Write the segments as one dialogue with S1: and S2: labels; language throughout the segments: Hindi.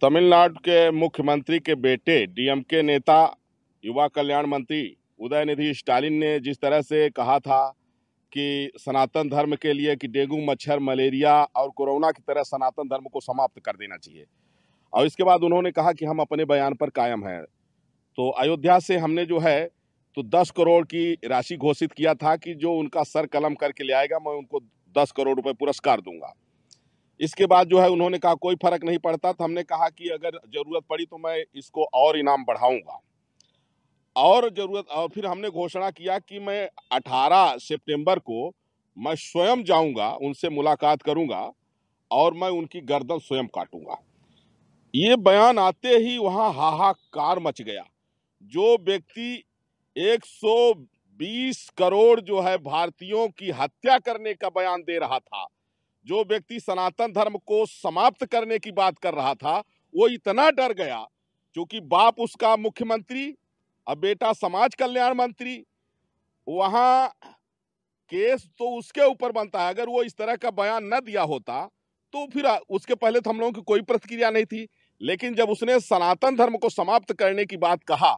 S1: तमिलनाडु के मुख्यमंत्री के बेटे डीएमके नेता युवा कल्याण मंत्री उदयनिधि स्टालिन ने जिस तरह से कहा था कि सनातन धर्म के लिए कि डेंगू, मच्छर, मलेरिया और कोरोना की तरह सनातन धर्म को समाप्त कर देना चाहिए, और इसके बाद उन्होंने कहा कि हम अपने बयान पर कायम हैं। तो अयोध्या से हमने जो है तो 10 करोड़ की राशि घोषित किया था कि जो उनका सर कलम करके ले आएगा मैं उनको 10 करोड़ रुपए पुरस्कार दूंगा। इसके बाद जो है उन्होंने कहा कोई फर्क नहीं पड़ता, तो हमने कहा कि अगर जरूरत पड़ी तो मैं इसको और इनाम बढ़ाऊंगा और फिर हमने घोषणा किया कि मैं 18 सितंबर को मैं स्वयं जाऊंगा, उनसे मुलाकात करूंगा और मैं उनकी गर्दन स्वयं काटूंगा। ये बयान आते ही वहां हाहाकार मच गया। जो व्यक्ति 120 करोड़ जो है भारतीयों की हत्या करने का बयान दे रहा था, जो व्यक्ति सनातन धर्म को समाप्त करने की बात कर रहा था, वो इतना डर गया क्योंकि बाप उसका मुख्यमंत्री और बेटा समाज कल्याण मंत्री। वहां केस तो उसके ऊपर बनता है। अगर वो इस तरह का बयान न दिया होता तो फिर उसके पहले तो हम लोगों की कोई प्रतिक्रिया नहीं थी, लेकिन जब उसने सनातन धर्म को समाप्त करने की बात कहा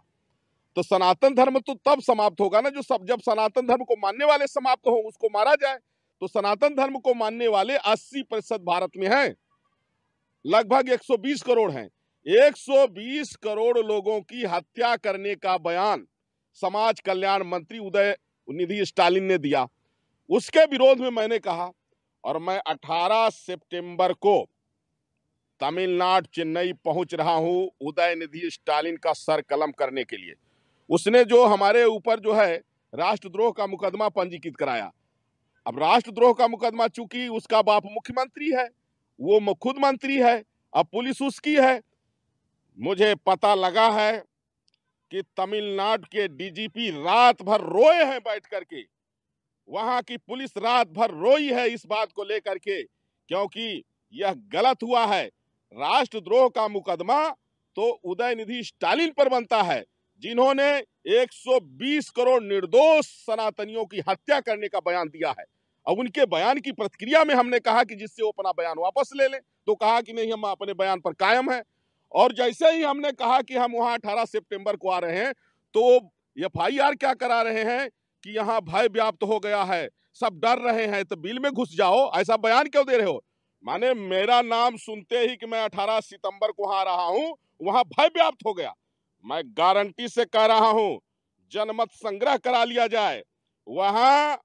S1: तो सनातन धर्म तो तब समाप्त होगा ना जब सनातन धर्म को मानने वाले समाप्त हो, उसको मारा जाए। तो सनातन धर्म को मानने वाले 80% भारत में हैं, लगभग 120 करोड़ हैं। 120 करोड़ लोगों की हत्या करने का बयान समाज कल्याण मंत्री उदयनिधि स्टालिन ने दिया। उसके विरोध में मैंने कहा और मैं 18 सितंबर को तमिलनाडु चेन्नई पहुंच रहा हूं उदयनिधि स्टालिन का सर कलम करने के लिए। उसने जो हमारे ऊपर जो है राष्ट्रद्रोह का मुकदमा पंजीकृत कराया। अब राष्ट्रद्रोह का मुकदमा चूंकि उसका बाप मुख्यमंत्री है, वो खुद मंत्री है, अब पुलिस उसकी है। मुझे पता लगा है कि तमिलनाडु के डीजीपी रात भर रोए हैं बैठ करके। वहां की पुलिस रात भर रोई है इस बात को लेकर के, क्योंकि यह गलत हुआ है। राष्ट्रद्रोह का मुकदमा तो उदयनिधि स्टालिन पर बनता है, जिन्होंने 120 करोड़ निर्दोष सनातनियों की हत्या करने का बयान दिया है। अब उनके बयान की प्रतिक्रिया में हमने कहा कि जिससे वो अपना बयान वापस ले लें, तो कहा कि नहीं, हम अपने बयान पर कायम हैं। और जैसे ही हमने कहा कि हम वहां 18 सितंबर को आ रहे हैं, तो एफआईआर क्या करा रहे हैं कि यहाँ भय व्याप्त हो गया है, सब डर रहे हैं, तो बिल में घुस जाओ, ऐसा बयान क्यों दे रहे हो। माने मेरा नाम सुनते ही कि मैं 18 सितंबर को वहां रहा हूं, वहां भय व्याप्त हो गया। मैं गारंटी से कह रहा हूं, जनमत संग्रह करा लिया जाए। वहां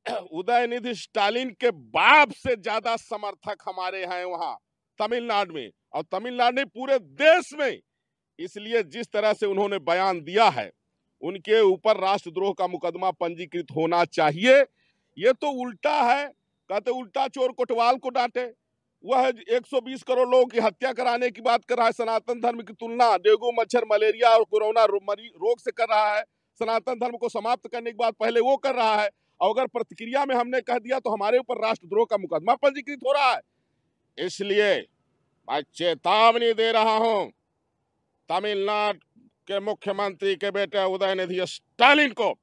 S1: उदयनिधि स्टालिन के बाप से ज्यादा समर्थक हमारे हैं वहां तमिलनाडु में, और तमिलनाडु नहीं पूरे देश में। इसलिए जिस तरह से उन्होंने बयान दिया है, उनके ऊपर राष्ट्रद्रोह का मुकदमा पंजीकृत होना चाहिए। ये तो उल्टा है, कहते उल्टा चोर कोतवाल को डांटे। वह 120 करोड़ लोगों की हत्या कराने की बात कर रहा है, सनातन धर्म की तुलना डेंगू, मच्छर, मलेरिया और कोरोना रोग से कर रहा है। सनातन धर्म को समाप्त करने की बात पहले वो कर रहा है, और अगर प्रतिक्रिया में हमने कह दिया तो हमारे ऊपर राष्ट्रद्रोह का मुकदमा पंजीकृत हो रहा है। इसलिए मैं चेतावनी दे रहा हूं तमिलनाडु के मुख्यमंत्री के बेटे उदयनिधि स्टालिन को,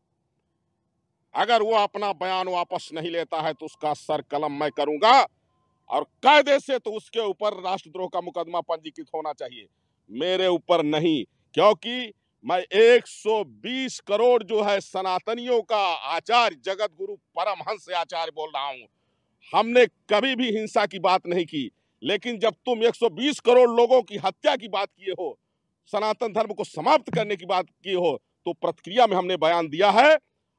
S1: अगर वो अपना बयान वापस नहीं लेता है तो उसका सर कलम मैं करूंगा, और कायदे से तो उसके ऊपर राष्ट्रद्रोह का मुकदमा पंजीकृत होना चाहिए, मेरे ऊपर नहीं। क्योंकि मैं 120 करोड़ जो है सनातनियों का आचार्य जगत गुरु परमहंस आचार्य बोल रहा हूं। हमने कभी भी हिंसा की बात नहीं की, लेकिन जब तुम 120 करोड़ लोगों की हत्या की बात किए हो, सनातन धर्म को समाप्त करने की बात की हो, तो प्रतिक्रिया में हमने बयान दिया है।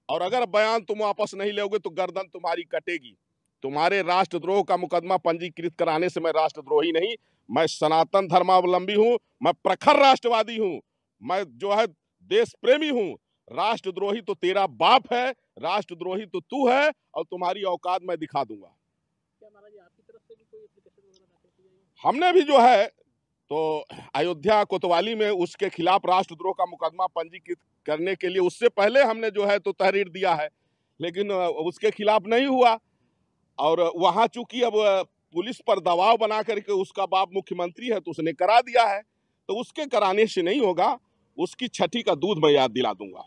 S1: और अगर बयान तुम वापस नहीं लोगे तो गर्दन तुम्हारी कटेगी। तुम्हारे राष्ट्रद्रोह का मुकदमा पंजीकृत कराने से मैं राष्ट्रद्रोही नहीं, मैं सनातन धर्मावलंबी हूं, मैं प्रखर राष्ट्रवादी हूं, मैं जो है देश प्रेमी हूं। राष्ट्रद्रोही तो तेरा बाप है, राष्ट्रद्रोही तो तू है, और तुम्हारी औकात मैं दिखा दूंगा। क्या महाराज आपकी तरफ से भी कोई एप्लीकेशन वगैरह दाखिल की जाएगी? हमने भी जो है तो अयोध्या कोतवाली में उसके खिलाफ राष्ट्रद्रोह का मुकदमा पंजीकृत करने के लिए उससे पहले हमने जो है तो तहरीर दिया है, लेकिन उसके खिलाफ नहीं हुआ। और वहां चूंकि अब पुलिस पर दबाव बना करके उसका बाप मुख्यमंत्री है तो उसने करा दिया है, तो उसके कराने से नहीं होगा, उसकी छठी का दूध मैं याद दिला दूंगा।